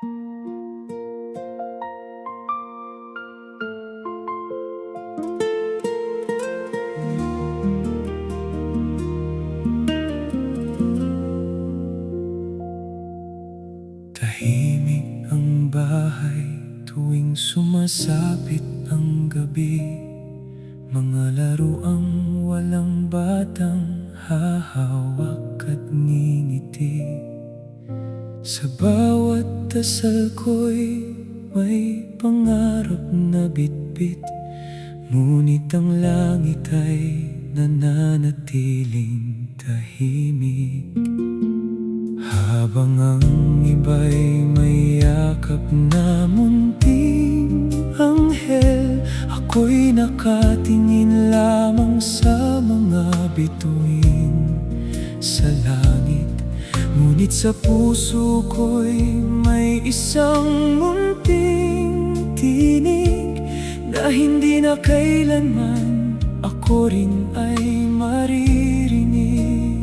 Tahimik ang bahay tuwing sumasapit ang gabi. Mga laruang walang batang hahawak at ngingiti. Sa bawat dasal ko'y may pangarap na bitbit, ngunit ang langit ay nananatiling tahimik. Habang ang iba'y may yakap na munting anghel, ako'y nakatingin lamang sa mga bituin sa langit. Ngunit sa puso ko'y may isang munting tinig na hindi na kailanman ako rin ay maririnig.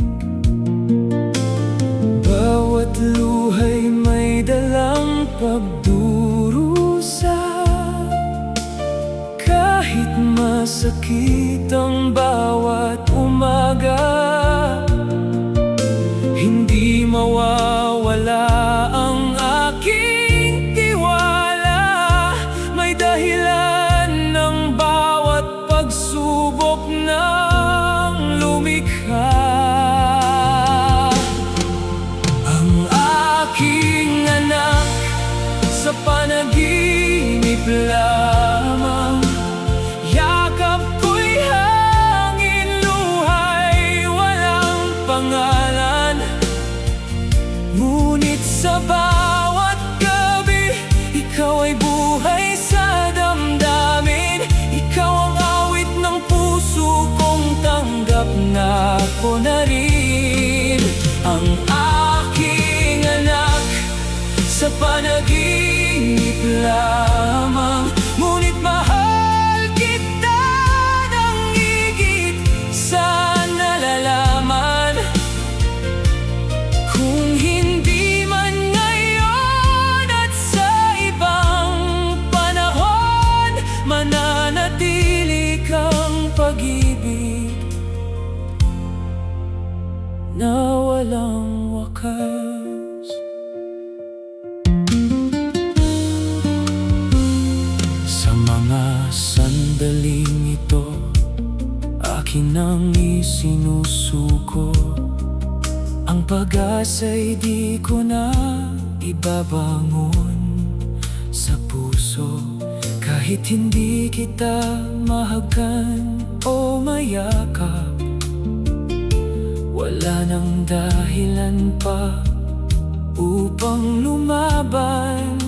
Bawat luhay may dalang pagdurusa, kahit masakit ang bawat umaga. Hindi mawawala ang aking tiwala, may dahilan ng bawat pagsubok ng lumikha. Sa panaginip lamang, yakap ko'y hangin, luhay walang pangalan. Ngunit sa bawat gabi, ikaw ay buhay sa damdamin. Ikaw ang awit ng puso kong tanggap na ako na rin. Ang aking anak sa panaginip lamang, ngunit mahal kita ng higit sa nalalaman. Kung hindi man ngayon at sa ibang panahon, mananatili kang pag-ibig na walang wakas. Sandaling ito, akin ang isinusuko. Ang pag-asa'y di ko na ibabangon sa puso. Kahit hindi kita mahagan o mayakap, wala nang dahilan pa upang lumaban.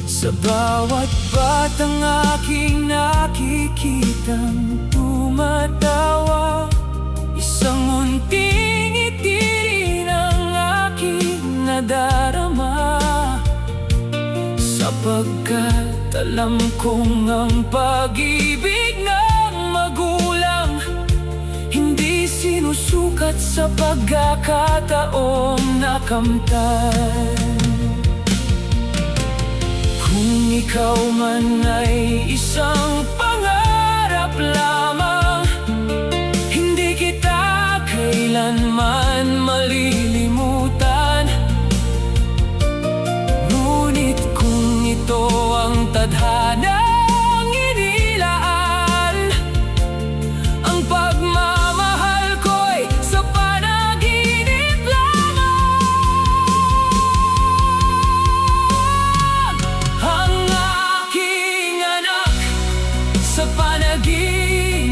Sa bawat batang aking nakikitang tumatawa, isang munting ngiti rin ang aking nadarama. Sapagkat alam kong ang pag-ibig ng magulang hindi sinusukat sa pagkakataong nakamtan. Kung ikaw man ay isang pangarap lamang, hindi kita kailanman malilimutan. Ngunit kung ito ang tadhanang inilaan, ang pagmamahal ko'y sa panaginip lamang. Ang aking anak sa panaginip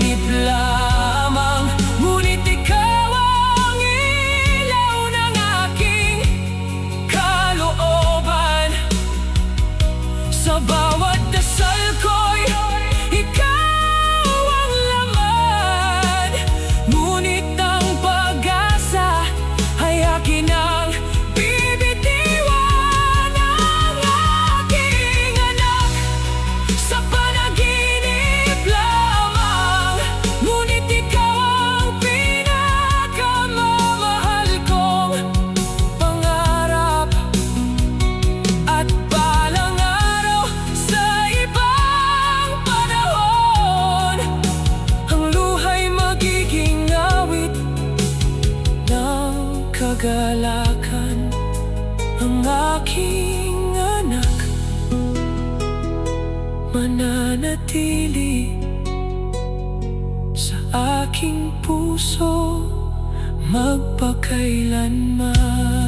mananatili sa aking puso magpakailanman.